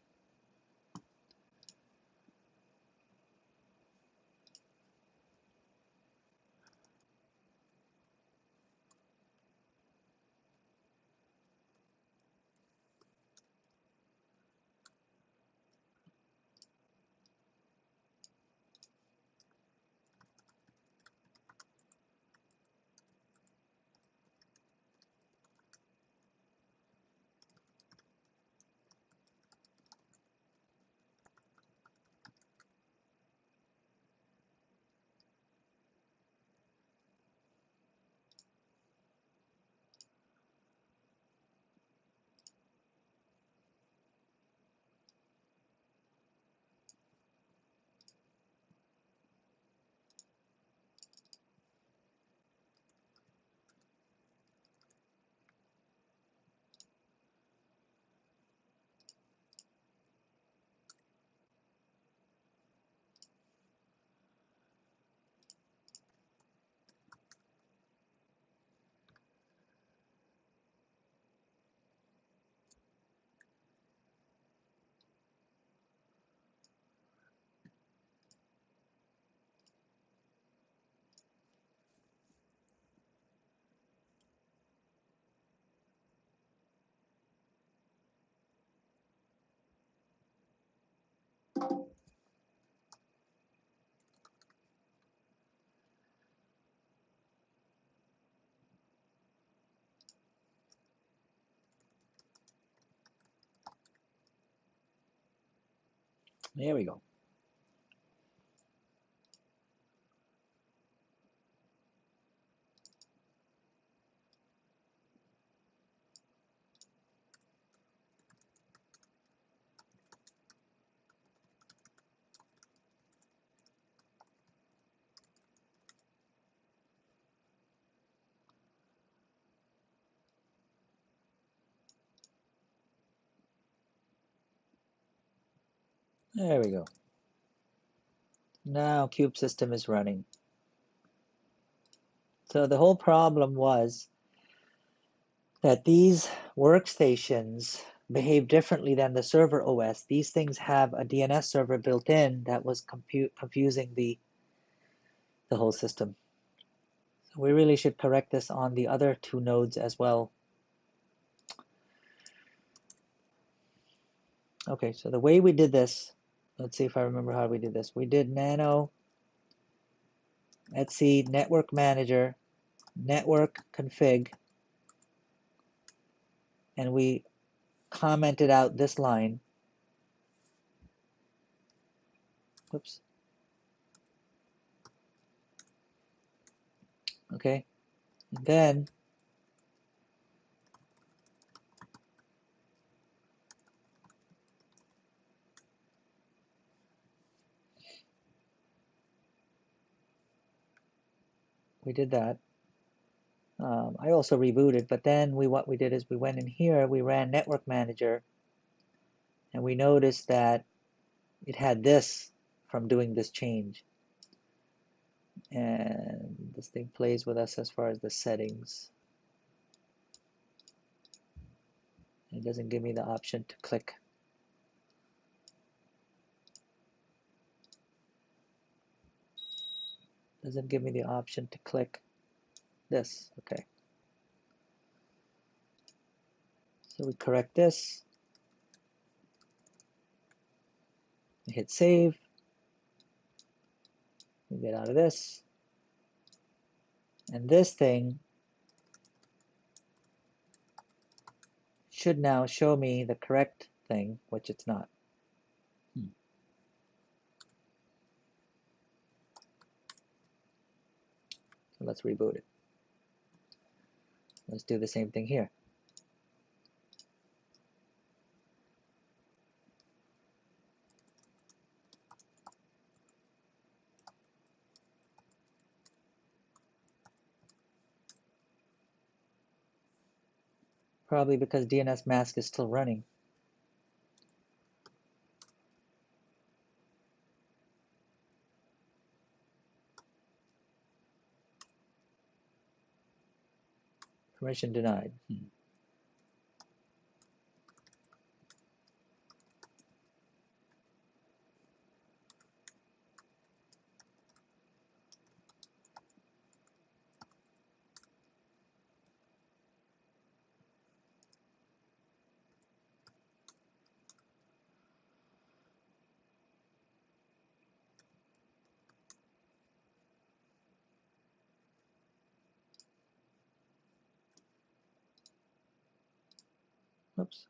There we go. There we go. Now Cube system is running. So the whole problem was that these workstations behave differently than the server OS. These things have a DNS server built in that was confusing the whole system. So we really should correct this on the other two nodes as well. Okay, so the way we did this, let's see if I remember how we did this. We did nano etc network manager network config and we commented out this line. Whoops. Okay. And then we did that. I also rebooted, but then what we did is we went in here, we ran Network Manager, and we noticed that it had this from doing this change. And this thing plays with us as far as the settings. It doesn't give me the option to click. Doesn't give me the option to click this. Okay. So we correct this. We hit save. We get out of this. And this thing should now show me the correct thing, which it's not. So let's reboot it. Let's do the same thing here. Probably because DNS mask is still running. Permission denied. Oops.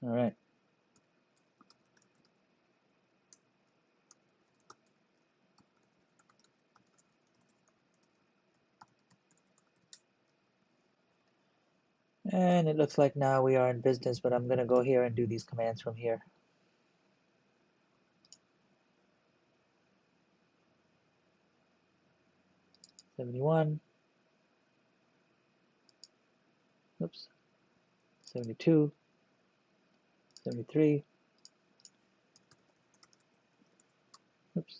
All right. And it looks like now we are in business, but I'm going to go here and do these commands from here. 71. Oops. 72. 73. Oops.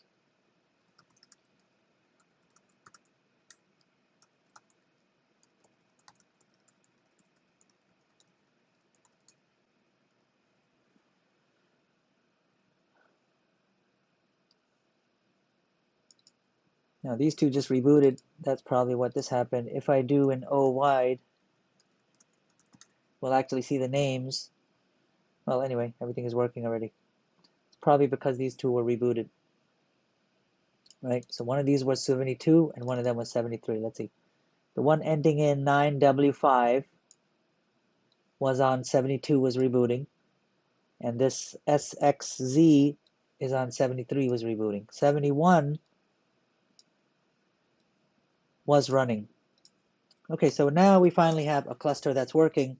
Now these two just rebooted. That's probably what this happened. If I do an O wide, we'll actually see the names. Well, anyway, everything is working already. It's probably because these two were rebooted, right? So one of these was 72 and one of them was 73. Let's see. The one ending in 9W5 was on 72, was rebooting. And this SXZ is on 73, was rebooting. 71 was running. Okay, so now we finally have a cluster that's working.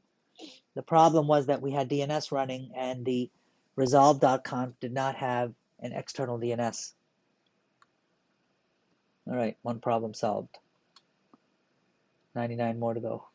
The problem was that we had DNS running and the resolve.conf did not have an external DNS. All right, one problem solved. 99 more to go.